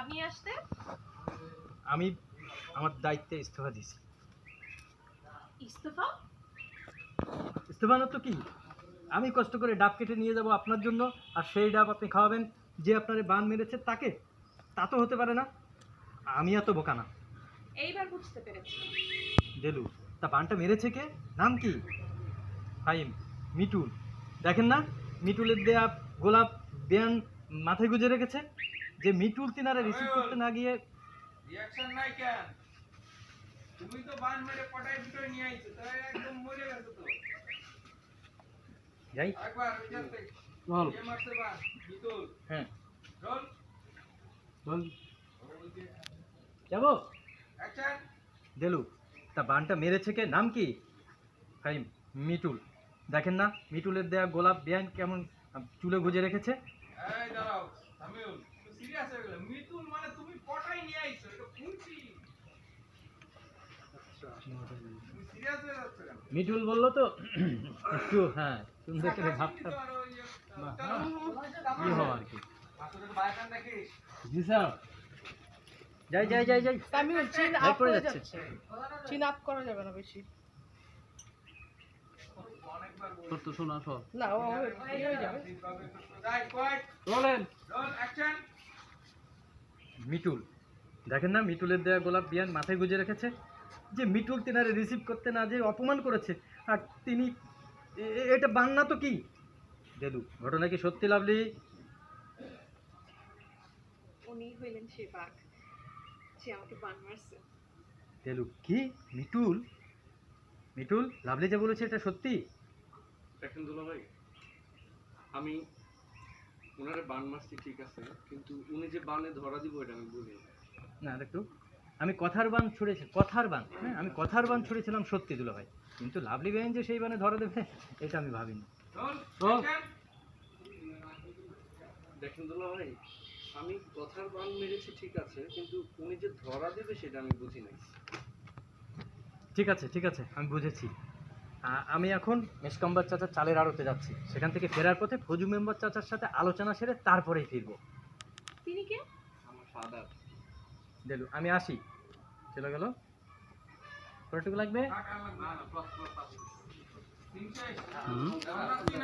লাভ নিয়ে আসতে? আমি আমার দায়িত্বে ইস্তফা দিছি। ইস্তফা? ইস্তফা না তো কি, আমি কষ্ট করে ডাব কেটে নিয়ে যাব আপনার জন্য, আর সেই ডাব আপনি খাওয়াবেন যে আপনারে বান মেরেছে তাকে? তা তো হতে পারে না। আমি এত বোকা না। এইবার বুঝতে পেরেছি। দেলু, তা বানটা মেরেছে কে? নাম কি? ফাইম, মিটুল। দেখেন না, মিটুলের দেয়া গোলাপ বেয়ান মাথায় গুজে রেখেছে। যে মিটুল তিনারে রিসিভ করতে না গিয়ে রিঅ্যাকশন নাই কেন? তুমি তো বান মেরে পটাই দুটোই নিয়ে আইছো, তাই একদম মরে গেছো তো। যাই। একবার বুঝাতে বল। কে মারছে বান? বিতুল। হ্যাঁ, রোল বল। যাবো। অ্যাকশন। দেলু, তা বানটা মেরেছে কে? নাম কি? ফাইম, মিটুল। দেখেন না, মিটুলের দেয়া গোলাপ বেয়ান কেমন চুলে গুজে রেখেছে। এই দাঁড়াও সামিউল, তুমি সিরিয়াস হয়ে গেলে। মিতুল মানে তুমি পটাই নিয়ে আইছো, এটা খুঁজি। তুমি সিরিয়াস হয়ে যাচ্ছ কেন? মিটুল বললো তো একটু, হ্যাঁ, সুন্দর করে ভাবটা কি হওয়া আর কি। আসলে তো বাইরে দেখিস। জি স্যার। যাই যাই যাই যাই। সামিউল চিন লাইট আপ পড়ে হয়ে যাচ্ছে। যাচ্ছে। চিন আপ করা যাবে না বেশি। অনেকবার বলি। তোর তো শোনা সব। না ও ইয়ে হয়ে যাবে। Right quite. বলেন। Roll action. মিটুল, দেখেন না, মিটুলের দেয়া গোলাপ বিয়ান মাথায় গুজে রেখেছে। যে মিটুল তিনারে রিসিভ করতে না যে অপমান করেছে, আর তিনি এটা বান্না তো কি? দেলু, ঘটনা কি সত্যি লাভলি? উনি হইলেন সেই বাঘ যে আমাকে বান মারছে। দেলু, কি? মিটুল? মিটুল, লাভলি যে বলেছে এটা সত্যি? দেখেন দুলা ভাই, আমি ওনারে বান মারছি ঠিক আছে, কিন্তু উনি যে বানে ধরা দিব এটা আমি বুঝি না। না একটু, আমি কথার বান ছুড়েছি, কথার বান, হ্যাঁ, আমি কথার বান ছুড়েছিলাম সত্যি দুলা ভাই, কিন্তু লাভলি বেন যে সেই বানে ধরা দেবে এটা আমি ভাবিনি। Roll roll. অ্যাকশন। দেখেন দুলা ভাই, আমি কথার বান মেরেছি ঠিক আছে, কিন্তু উনি যে ধরা দেবে সেটা আমি বুঝি নাই। ঠিক আছে ঠিক আছে, আমি বুঝেছি। আমি এখন মেশকাম্বার চাচার চালের আড়তে যাচ্ছি, সেখান থেকে ফেরার পথে ফজু মেম্বার চাচার সাথে আলোচনা সেরে তারপরেই ফিরবো। তিনি কে? আমার ফাদার। দেলু, আমি আসি। চলে গেল। কতটুকু লাগবে? না না প্লাস প্লাস 300। হুম। আমরা 3